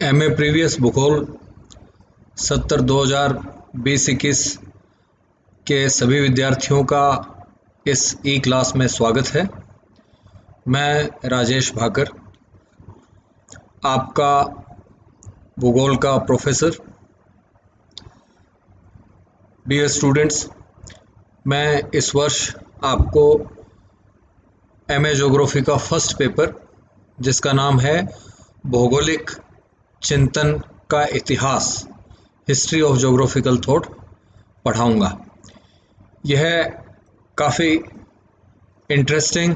MA previous भूगोल 2020-21 के सभी विद्यार्थियों का इस ई क्लास में स्वागत है। मैं राजेश भाकर, आपका भूगोल का प्रोफेसर। डियर स्टूडेंट्स, मैं इस वर्ष आपको एमए ज्योग्राफी का फर्स्ट पेपर, जिसका नाम है भौगोलिक चिंतन का इतिहास, हिस्ट्री ऑफ ज्योग्राफिकल थॉट, पढ़ाऊंगा। यह काफ़ी इंटरेस्टिंग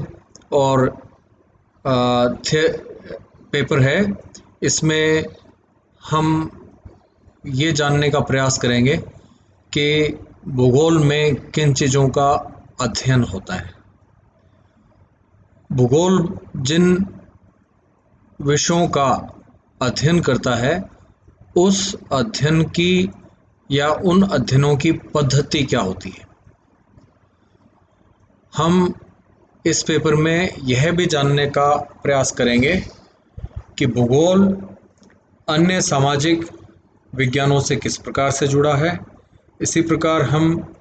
और पेपर है। इसमें हम ये जानने का प्रयास करेंगे कि भूगोल में किन चीज़ों का अध्ययन होता है। भूगोल जिन विषयों का अध्ययन करता है, उस अध्ययन की या उन अध्ययनों की पद्धति क्या होती है। हम इस पेपर में यह भी जानने का प्रयास करेंगे कि भूगोल अन्य सामाजिक विज्ञानों से किस प्रकार से जुड़ा है। इसी प्रकार हम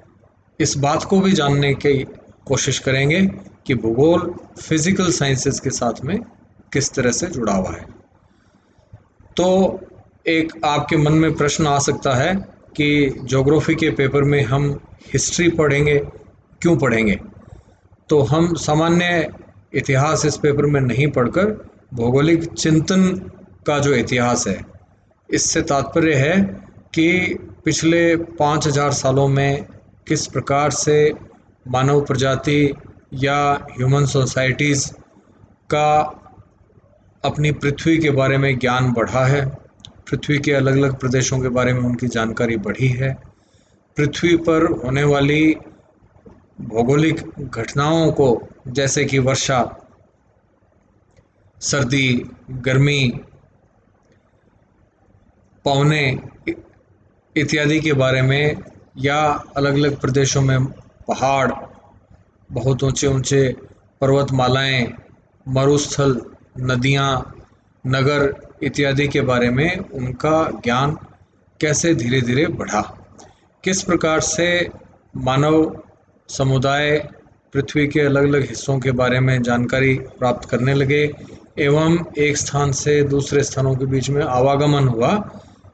इस बात को भी जानने की कोशिश करेंगे कि भूगोल फिजिकल साइंसेस के साथ में किस तरह से जुड़ा हुआ है। तो एक आपके मन में प्रश्न आ सकता है कि ज्योग्राफी के पेपर में हम हिस्ट्री पढ़ेंगे, क्यों पढ़ेंगे? तो हम सामान्य इतिहास इस पेपर में नहीं पढ़कर भौगोलिक चिंतन का जो इतिहास है, इससे तात्पर्य है कि पिछले 5000 सालों में किस प्रकार से मानव प्रजाति या ह्यूमन सोसाइटीज़ का अपनी पृथ्वी के बारे में ज्ञान बढ़ा है, पृथ्वी के अलग अलग प्रदेशों के बारे में उनकी जानकारी बढ़ी है, पृथ्वी पर होने वाली भौगोलिक घटनाओं को, जैसे कि वर्षा, सर्दी, गर्मी, पवने इत्यादि के बारे में, या अलग अलग प्रदेशों में पहाड़, बहुत ऊंचे ऊंचे पर्वतमालाएं, मरुस्थल, नदियाँ, नगर इत्यादि के बारे में उनका ज्ञान कैसे धीरे धीरे बढ़ा, किस प्रकार से मानव समुदाय पृथ्वी के अलग अलग हिस्सों के बारे में जानकारी प्राप्त करने लगे एवं एक स्थान से दूसरे स्थानों के बीच में आवागमन हुआ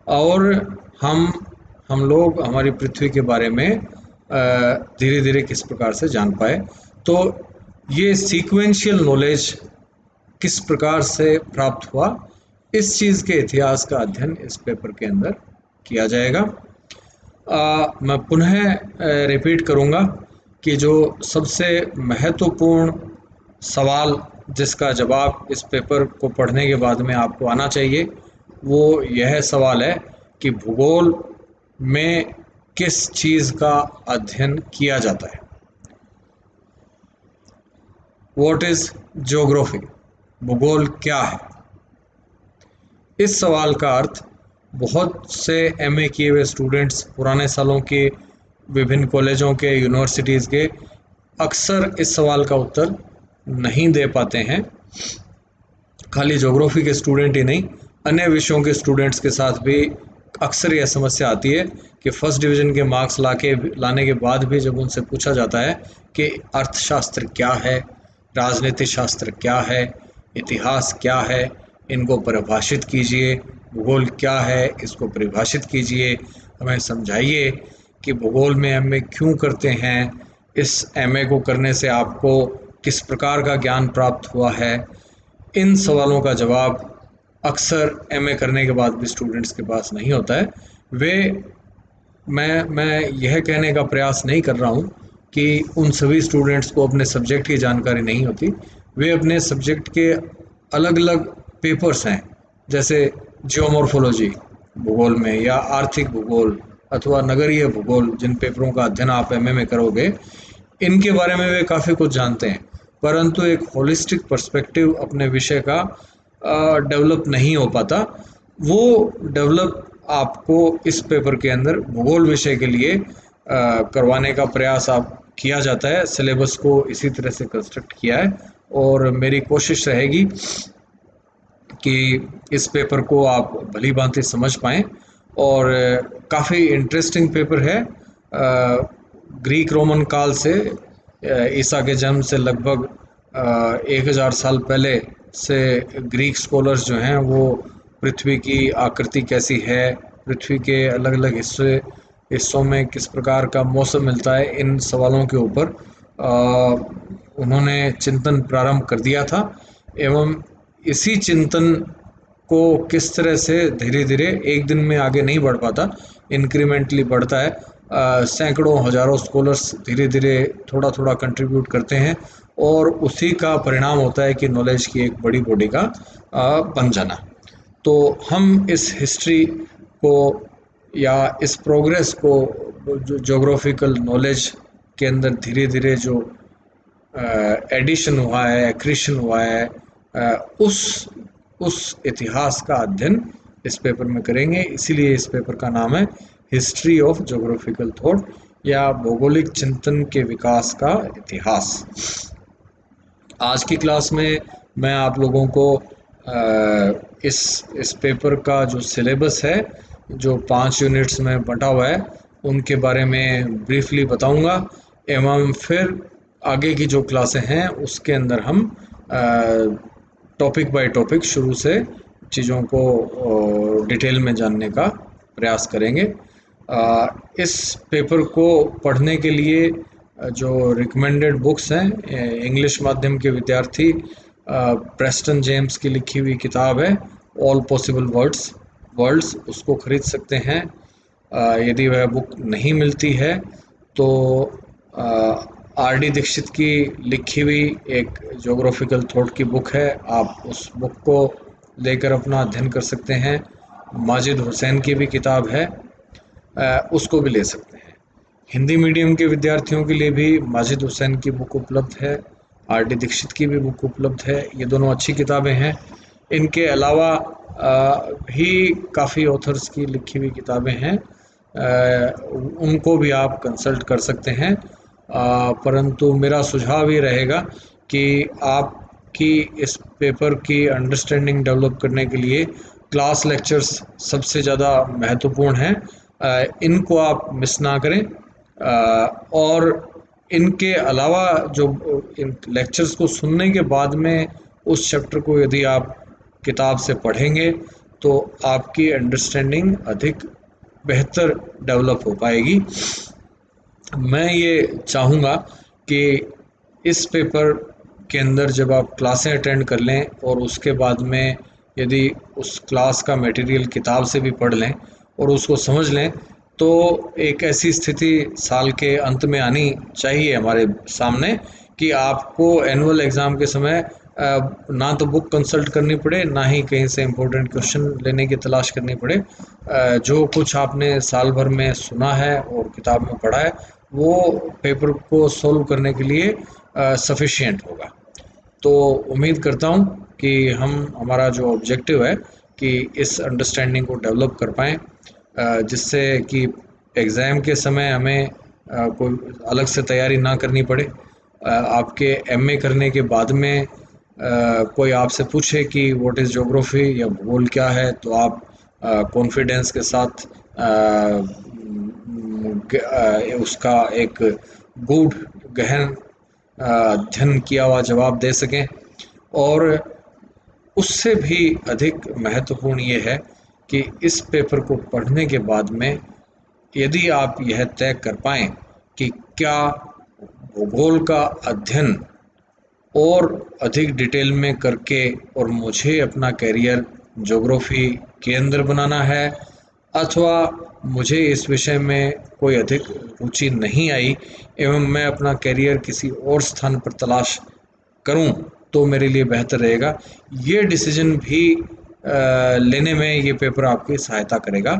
और हम लोग हमारी पृथ्वी के बारे में धीरे धीरे किस प्रकार से जान पाए। तो ये सीक्वेंशियल नॉलेज किस प्रकार से प्राप्त हुआ, इस चीज़ के इतिहास का अध्ययन इस पेपर के अंदर किया जाएगा। मैं पुनः रिपीट करूँगा कि जो सबसे महत्वपूर्ण सवाल जिसका जवाब इस पेपर को पढ़ने के बाद में आपको आना चाहिए, वो यह सवाल है कि भूगोल में किस चीज़ का अध्ययन किया जाता है। What is geography? भूगोल क्या है? इस सवाल का अर्थ बहुत से एमए किए हुए स्टूडेंट्स पुराने सालों के विभिन्न कॉलेजों के, यूनिवर्सिटीज़ के अक्सर इस सवाल का उत्तर नहीं दे पाते हैं। खाली ज्योग्राफी के स्टूडेंट ही नहीं, अन्य विषयों के स्टूडेंट्स के साथ भी अक्सर यह समस्या आती है कि फर्स्ट डिवीज़न के मार्क्स लाने के बाद भी जब उनसे पूछा जाता है कि अर्थशास्त्र क्या है, राजनीति शास्त्र क्या है, इतिहास क्या है, इनको परिभाषित कीजिए, भूगोल क्या है, इसको परिभाषित कीजिए, हमें समझाइए कि भूगोल में एमए क्यों करते हैं, इस एमए को करने से आपको किस प्रकार का ज्ञान प्राप्त हुआ है। इन सवालों का जवाब अक्सर एमए करने के बाद भी स्टूडेंट्स के पास नहीं होता है। मैं यह कहने का प्रयास नहीं कर रहा हूँ कि उन सभी स्टूडेंट्स को अपने सब्जेक्ट की जानकारी नहीं होती। वे अपने सब्जेक्ट के अलग अलग पेपर्स हैं, जैसे जियोमॉर्फोलॉजी भूगोल में, या आर्थिक भूगोल अथवा नगरीय भूगोल, जिन पेपरों का अध्ययन आप एमए में करोगे, इनके बारे में वे काफ़ी कुछ जानते हैं, परंतु एक होलिस्टिक पर्सपेक्टिव अपने विषय का डेवलप नहीं हो पाता। वो डेवलप आपको इस पेपर के अंदर भूगोल विषय के लिए करवाने का प्रयास आप किया जाता है। सिलेबस को इसी तरह से कंस्ट्रक्ट किया है और मेरी कोशिश रहेगी कि इस पेपर को आप भली भांति समझ पाएँ। और काफ़ी इंटरेस्टिंग पेपर है। ग्रीक रोमन काल से ईसा के जन्म से लगभग 1000 साल पहले से ग्रीक स्कॉलर्स जो हैं वो पृथ्वी की आकृति कैसी है, पृथ्वी के अलग अलग हिस्सों में किस प्रकार का मौसम मिलता है, इन सवालों के ऊपर उन्होंने चिंतन प्रारंभ कर दिया था। एवं इसी चिंतन को किस तरह से धीरे धीरे एक दिन में आगे नहीं बढ़ पाता, इंक्रीमेंटली बढ़ता है। सैकड़ों हजारों स्कॉलर्स धीरे धीरे थोड़ा थोड़ा कंट्रीब्यूट करते हैं और उसी का परिणाम होता है कि नॉलेज की एक बड़ी बॉडी का बन जाना। तो हम इस हिस्ट्री को या इस प्रोग्रेस को जो जोग्राफिकल नॉलेज के अंदर धीरे धीरे जो एडिशन हुआ है, एक्रीशन हुआ है, उस इतिहास का अध्ययन इस पेपर में करेंगे। इसीलिए इस पेपर का नाम है हिस्ट्री ऑफ जोग्राफिकल थॉट या भौगोलिक चिंतन के विकास का इतिहास। आज की क्लास में मैं आप लोगों को इस पेपर का जो सिलेबस है, जो 5 यूनिट्स में बंटा हुआ है, उनके बारे में ब्रीफली बताऊंगा। एवं फिर आगे की जो क्लासें हैं उसके अंदर हम टॉपिक बाय टॉपिक शुरू से चीज़ों को डिटेल में जानने का प्रयास करेंगे। इस पेपर को पढ़ने के लिए जो रिकमेंडेड बुक्स हैं, इंग्लिश माध्यम के विद्यार्थी प्रेस्टन जेम्स की लिखी हुई किताब है ऑल पॉसिबल वर्ल्ड्स, उसको खरीद सकते हैं। यदि वह बुक नहीं मिलती है तो आर.डी. दीक्षित की लिखी हुई एक जोग्राफिकल थॉट की बुक है, आप उस बुक को लेकर अपना अध्ययन कर सकते हैं। माजिद हुसैन की भी किताब है, उसको भी ले सकते हैं। हिंदी मीडियम के विद्यार्थियों के लिए भी माजिद हुसैन की बुक उपलब्ध है, आर.डी. दीक्षित की भी बुक उपलब्ध है। ये दोनों अच्छी किताबें हैं। इनके अलावा भी काफ़ी ऑथर्स की लिखी हुई किताबें हैं, उनको भी आप कंसल्ट कर सकते हैं। परंतु मेरा सुझाव ये रहेगा कि आपकी इस पेपर की अंडरस्टैंडिंग डेवलप करने के लिए क्लास लेक्चर्स सबसे ज़्यादा महत्वपूर्ण हैं। इनको आप मिस ना करें। और इनके अलावा जो इन लेक्चर्स को सुनने के बाद में उस चैप्टर को यदि आप किताब से पढ़ेंगे तो आपकी अंडरस्टैंडिंग अधिक बेहतर डेवलप हो पाएगी। मैं ये चाहूँगा कि इस पेपर के अंदर जब आप क्लासें अटेंड कर लें और उसके बाद में यदि उस क्लास का मटेरियल किताब से भी पढ़ लें और उसको समझ लें तो एक ऐसी स्थिति साल के अंत में आनी चाहिए हमारे सामने कि आपको एनुअल एग्ज़ाम के समय ना तो बुक कंसल्ट करनी पड़े, ना ही कहीं से इम्पोर्टेंट क्वेश्चन लेने की तलाश करनी पड़े। जो कुछ आपने साल भर में सुना है और किताब में पढ़ा है वो पेपर को सॉल्व करने के लिए सफिशिएंट होगा। तो उम्मीद करता हूँ कि हमारा जो ऑब्जेक्टिव है कि इस अंडरस्टैंडिंग को डेवलप कर पाएँ, जिससे कि एग्ज़ाम के समय हमें कोई अलग से तैयारी ना करनी पड़े। आपके एमए करने के बाद में कोई आपसे पूछे कि व्हाट इज़ ज्योग्राफी या भूगोल क्या है, तो आप कॉन्फिडेंस के साथ उसका एक गूढ़ गहन अध्ययन किया हुआ जवाब दे सकें। और उससे भी अधिक महत्वपूर्ण ये है कि इस पेपर को पढ़ने के बाद में यदि आप यह तय कर पाएँ कि क्या भूगोल का अध्ययन और अधिक डिटेल में करके और मुझे अपना करियर ज्योग्राफी के अंदर बनाना है, अथवा मुझे इस विषय में कोई अधिक रुचि नहीं आई एवं मैं अपना करियर किसी और स्थान पर तलाश करूं तो मेरे लिए बेहतर रहेगा। ये डिसीजन भी लेने में ये पेपर आपकी सहायता करेगा।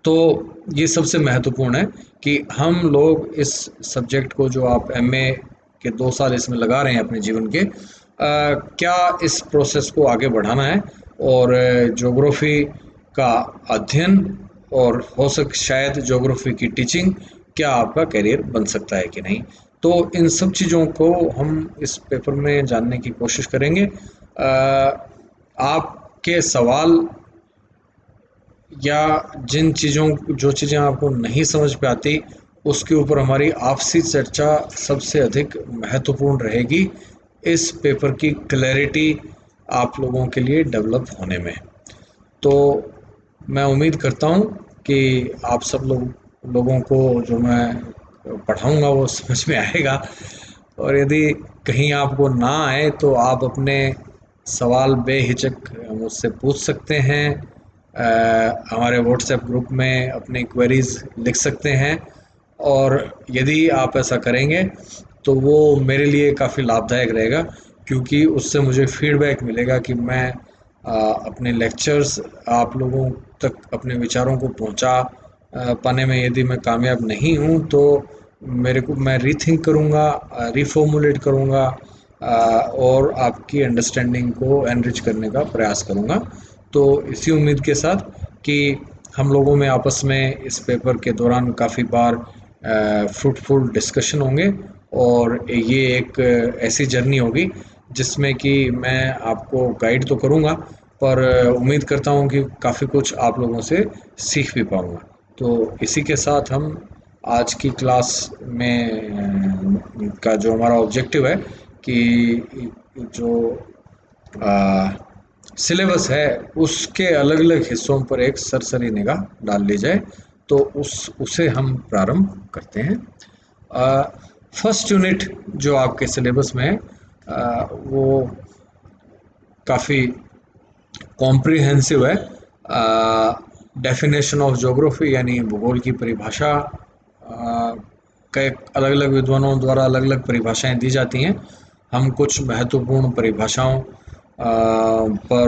तो ये सबसे महत्वपूर्ण है कि हम लोग इस सब्जेक्ट को, जो आप एमए के 2 साल इसमें लगा रहे हैं अपने जीवन के, क्या इस प्रोसेस को आगे बढ़ाना है और ज्योग्राफी का अध्ययन और हो सके शायद ज्योग्राफी की टीचिंग, क्या आपका करियर बन सकता है कि नहीं। तो इन सब चीज़ों को हम इस पेपर में जानने की कोशिश करेंगे। आपके सवाल या जो चीज़ें आपको नहीं समझ पे आती, उसके ऊपर हमारी आपसी चर्चा सबसे अधिक महत्वपूर्ण रहेगी इस पेपर की क्लैरिटी आप लोगों के लिए डेवलप होने में। तो मैं उम्मीद करता हूँ कि आप सब लोगों को जो मैं पढ़ाऊँगा वो समझ में आएगा, और यदि कहीं आपको ना आए तो आप अपने सवाल बेहिचक मुझसे पूछ सकते हैं। हमारे व्हाट्सएप ग्रुप में अपनी क्वेरीज लिख सकते हैं, और यदि आप ऐसा करेंगे तो वो मेरे लिए काफ़ी लाभदायक रहेगा, क्योंकि उससे मुझे फीडबैक मिलेगा कि मैं अपने लेक्चर्स आप लोगों तक अपने विचारों को पहुंचा पाने में यदि मैं कामयाब नहीं हूं, तो मैं रीथिंक करूंगा, रिफॉर्मुलेट करूंगा, और आपकी अंडरस्टैंडिंग को एनरिच करने का प्रयास करूंगा। तो इसी उम्मीद के साथ कि हम लोगों में आपस में इस पेपर के दौरान काफ़ी बार फ्रूटफुल डिस्कशन होंगे, और ये एक ऐसी जर्नी होगी जिसमें कि मैं आपको गाइड तो करूँगा, पर उम्मीद करता हूँ कि काफ़ी कुछ आप लोगों से सीख भी पाऊँगा। तो इसी के साथ हम आज की क्लास में का जो हमारा ऑब्जेक्टिव है कि जो सिलेबस है उसके अलग अलग हिस्सों पर एक सरसरी निगाह डाल ली जाए, तो उसे हम प्रारंभ करते हैं। फर्स्ट यूनिट जो आपके सिलेबस में है वो काफ़ी कॉम्प्रिहेंसिव है। डेफिनेशन ऑफ ज्योग्राफी यानी भूगोल की परिभाषा, कई अलग अलग विद्वानों द्वारा अलग अलग परिभाषाएं दी जाती हैं। हम कुछ महत्वपूर्ण परिभाषाओं पर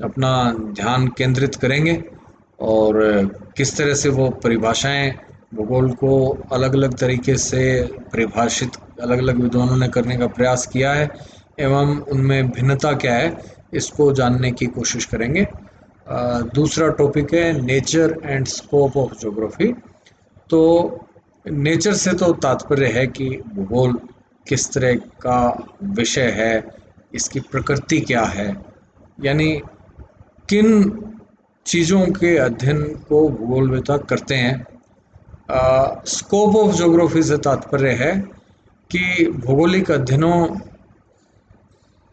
अपना ध्यान केंद्रित करेंगे, और किस तरह से वो परिभाषाएं भूगोल को अलग अलग तरीके से परिभाषित अलग अलग विद्वानों ने करने का प्रयास किया है, एवं उनमें भिन्नता क्या है, इसको जानने की कोशिश करेंगे। दूसरा टॉपिक है nature and scope of geography. तो नेचर से तो तात्पर्य है कि भूगोल किस तरह का विषय है, इसकी प्रकृति क्या है, यानी किन चीज़ों के अध्ययन को भूगोलवेत्ता करते हैं। स्कोप ऑफ ज्योग्राफी से तात्पर्य है कि भौगोलिक अध्ययनों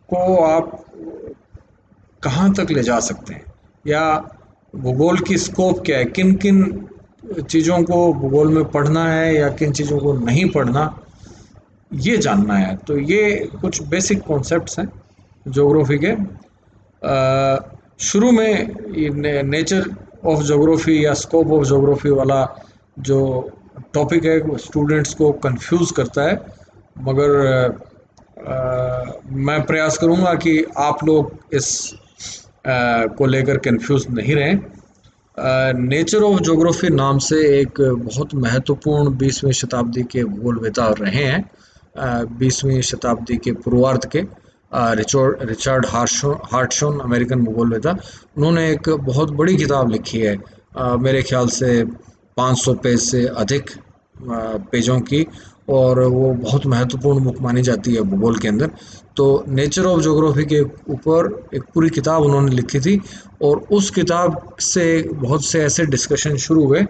को आप कहाँ तक ले जा सकते हैं, या भूगोल की स्कोप क्या है, किन किन चीज़ों को भूगोल में पढ़ना है या किन चीज़ों को नहीं पढ़ना, ये जानना है। तो ये कुछ बेसिक कॉन्सेप्ट्स हैं ज्योग्राफी के। शुरू में नेचर ऑफ ज्योग्राफी या स्कोप ऑफ ज्योग्राफी वाला जो टॉपिक है वो स्टूडेंट्स को कंफ्यूज करता है, मगर मैं प्रयास करूंगा कि आप लोग इस को लेकर कंफ्यूज नहीं रहें। नेचर ऑफ ज्योग्राफी नाम से एक बहुत महत्वपूर्ण 20वीं शताब्दी के भूगोलवेत्ता रहे हैं। 20वीं शताब्दी के पूर्वार्ध के रिचर्ड हार्टशॉन अमेरिकन भूगोलवेत्ता, उन्होंने एक बहुत बड़ी किताब लिखी है, मेरे ख्याल से 500 पेज से अधिक पेजों की, और वो बहुत महत्वपूर्ण बुक मानी जाती है भूगोल के अंदर। तो नेचर ऑफ ज्योग्राफी के ऊपर एक पूरी किताब उन्होंने लिखी थी, और उस किताब से बहुत से ऐसे डिस्कशन शुरू हुए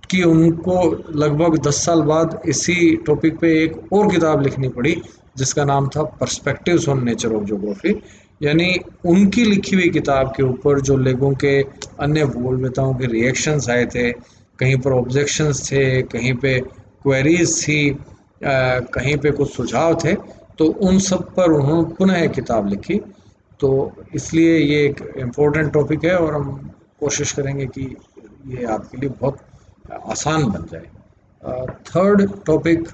कि उनको लगभग 10 साल बाद इसी टॉपिक पे एक और किताब लिखनी पड़ी जिसका नाम था perspectives on nature of geography. यानी उनकी लिखी हुई किताब के ऊपर जो लोगों के अन्य भूगोलवेत्ताओं के रिएक्शंस आए थे, कहीं पर ऑब्जेक्शंस थे, कहीं पे क्वेरीज थी, कहीं पे कुछ सुझाव थे, तो उन सब पर उन्होंने पुनः एक किताब लिखी। तो इसलिए ये एक इम्पोर्टेंट टॉपिक है, और हम कोशिश करेंगे कि ये आपके लिए बहुत आसान बन जाए। थर्ड टॉपिक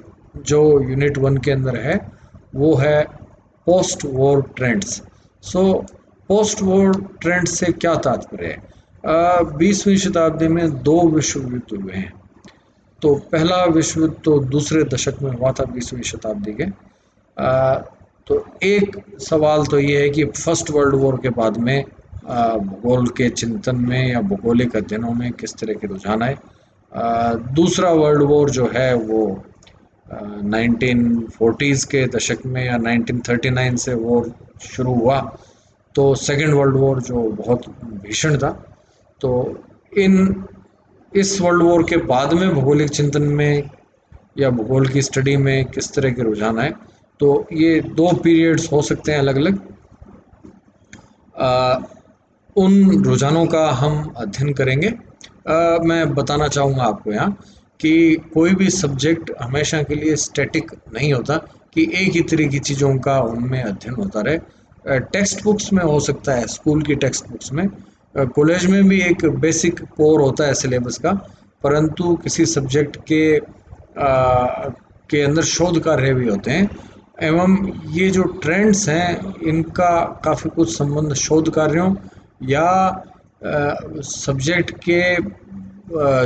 जो यूनिट 1 के अंदर है वो है post war trends. So post war trends से क्या तात्पर्य है? 20वीं शताब्दी में 2 विश्व युद्ध हुए हैं। तो पहला विश्व युद्ध तो दूसरे दशक में हुआ था 20वीं शताब्दी के। तो एक सवाल तो ये है कि फर्स्ट वर्ल्ड वॉर के बाद में भूगोल के चिंतन में या भौगोलिक अध्ययनों में किस तरह के रुझान आए। दूसरा वर्ल्ड वॉर जो है वो 1940s के दशक में या 1939 से वॉर शुरू हुआ, तो सेकेंड वर्ल्ड वॉर जो बहुत भीषण था, तो इस वर्ल्ड वॉर के बाद में भौगोलिक चिंतन में या भूगोल की स्टडी में किस तरह के रुझान आए। तो ये दो पीरियड्स हो सकते हैं अलग अलग। उन रुझानों का हम अध्ययन करेंगे। मैं बताना चाहूँगा आपको यहाँ कि कोई भी सब्जेक्ट हमेशा के लिए स्टैटिक नहीं होता कि एक ही तरह की चीज़ों का उनमें अध्ययन होता रहे। टेक्स्ट बुक्स में हो सकता है, स्कूल की टेक्स्ट बुक्स में, कॉलेज में भी एक बेसिक कोर होता है सिलेबस का, परंतु किसी सब्जेक्ट के अंदर शोध कार्य भी होते हैं, एवं ये जो ट्रेंड्स हैं इनका काफ़ी कुछ संबंध शोध कार्यों या सब्जेक्ट के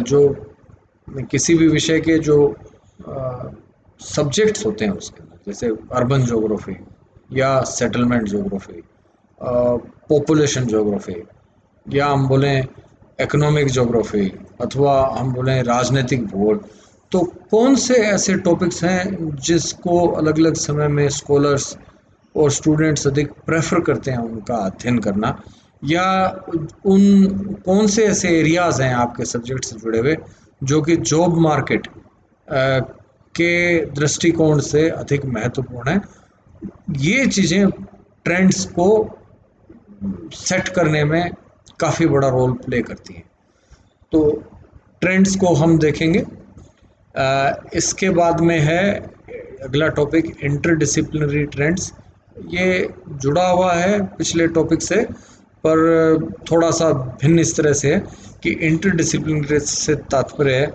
जो किसी भी विषय के जो सब्जेक्ट्स होते हैं उसके अंदर, जैसे अर्बन ज्योग्राफी या सेटलमेंट ज्योग्राफी, पॉपुलेशन ज्योग्राफी, या हम बोलें इकोनॉमिक ज्योग्राफी, अथवा हम बोलें राजनीतिक भूगोल। तो कौन से ऐसे टॉपिक्स हैं जिसको अलग अलग समय में स्कॉलर्स और स्टूडेंट्स अधिक प्रेफर करते हैं उनका अध्ययन करना, या उन कौन से ऐसे एरियाज़ हैं आपके सब्जेक्ट से जुड़े हुए जो कि जॉब मार्केट के दृष्टिकोण से अधिक महत्वपूर्ण है। ये चीज़ें ट्रेंड्स को सेट करने में काफ़ी बड़ा रोल प्ले करती हैं। तो ट्रेंड्स को हम देखेंगे। इसके बाद में है अगला टॉपिक इंटरडिसिप्लिनरी ट्रेंड्स। ये जुड़ा हुआ है पिछले टॉपिक से, पर थोड़ा सा भिन्न इस तरह से है कि इंटरडिसिप्लिनरी से तात्पर्य है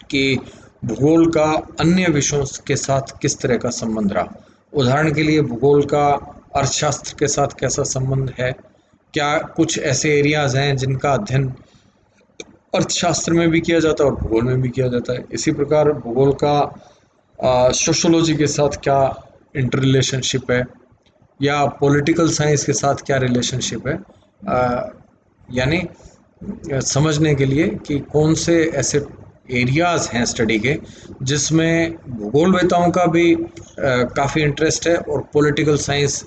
कि भूगोल का अन्य विषयों के साथ किस तरह का संबंध रहा। उदाहरण के लिए भूगोल का अर्थशास्त्र के साथ कैसा संबंध है, क्या कुछ ऐसे एरियाज़ हैं जिनका अध्ययन अर्थशास्त्र में भी किया जाता है और भूगोल में भी किया जाता है। इसी प्रकार भूगोल का सोशोलॉजी के साथ क्या इंटर रिलेशनशिप है, या पॉलिटिकल साइंस के साथ क्या रिलेशनशिप है, यानी समझने के लिए कि कौन से ऐसे एरियाज़ हैं स्टडी के जिसमें भूगोलवेताओं का भी काफ़ी इंटरेस्ट है और पॉलिटिकल साइंस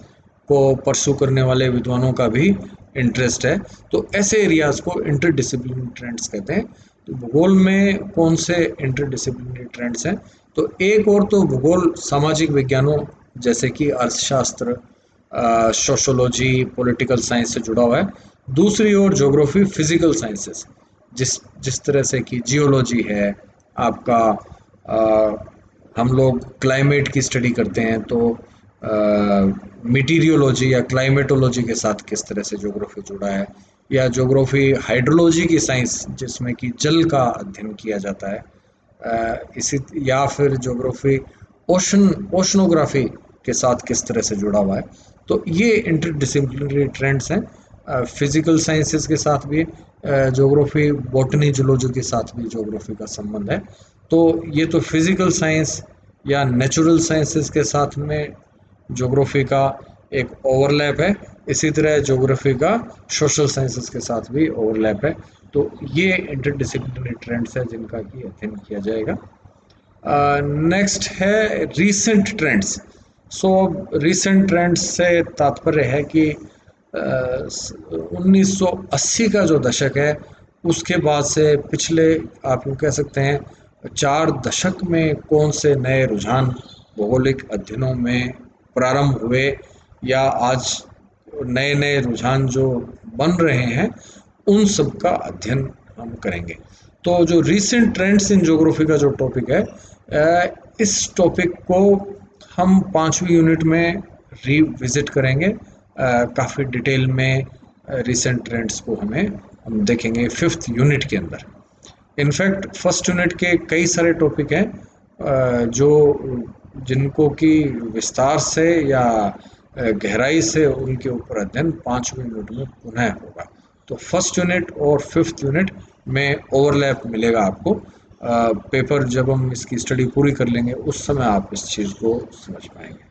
को परसू करने वाले विद्वानों का भी इंटरेस्ट है। तो ऐसे एरियाज़ को इंटरडिसिप्लिनरी ट्रेंड्स कहते हैं। तो भूगोल में कौन से इंटरडिसिप्लिनरी ट्रेंड्स हैं, तो एक और तो भूगोल सामाजिक विज्ञानों जैसे कि अर्थशास्त्र, सोशोलॉजी, पॉलिटिकल साइंस से जुड़ा हुआ है। दूसरी ओर ज्योग्राफी, फिजिकल साइंसेस, जिस तरह से कि जियोलॉजी है आपका, हम लोग क्लाइमेट की स्टडी करते हैं तो मीटीरियोलॉजी या क्लाइमेटोलॉजी के साथ किस तरह से ज्योग्राफी जुड़ा है, या ज्योग्राफी हाइड्रोलॉजी की साइंस जिसमें कि जल का अध्ययन किया जाता है, इसी या फिर ज्योग्राफी ओशनोग्राफी के साथ किस तरह से जुड़ा हुआ है। तो ये इंटरडिसिप्लिनरी ट्रेंड्स हैं। फिजिकल साइंसेस के साथ भी ज्योग्राफी, बॉटनी, जूलॉजी के साथ भी ज्योग्राफी का संबंध है। तो ये तो फिजिकल साइंस या नेचुरल साइंसेस के साथ में ज्योग्राफी का एक ओवरलैप है। इसी तरह ज्योग्राफी का सोशल साइंसेस के साथ भी ओवरलैप है। तो ये इंटरडिसिप्लिनरी ट्रेंड्स है जिनका कि अध्ययन किया जाएगा। नेक्स्ट है रीसेंट ट्रेंड्स। सो रीसेंट ट्रेंड्स से तात्पर्य है कि 1980 का जो दशक है उसके बाद से पिछले, आप यूँ कह सकते हैं, 4 दशक में कौन से नए रुझान भौगोलिक अध्ययनों में प्रारंभ हुए, या आज नए नए रुझान जो बन रहे हैं उन सब का अध्ययन हम करेंगे। तो जो रीसेंट ट्रेंड्स इन ज्योग्राफी का जो टॉपिक है, इस टॉपिक को हम 5वीं यूनिट में रिविजिट करेंगे। काफ़ी डिटेल में रीसेंट ट्रेंड्स को हम देखेंगे 5th यूनिट के अंदर। इनफैक्ट फर्स्ट यूनिट के कई सारे टॉपिक हैं जो जिनको कि विस्तार से या गहराई से उनके ऊपर अध्ययन 5वीं यूनिट में पुनः होगा। तो फर्स्ट यूनिट और 5th यूनिट में ओवरलैप मिलेगा आपको। पेपर जब हम इसकी स्टडी पूरी कर लेंगे उस समय आप इस चीज़ को समझ पाएंगे।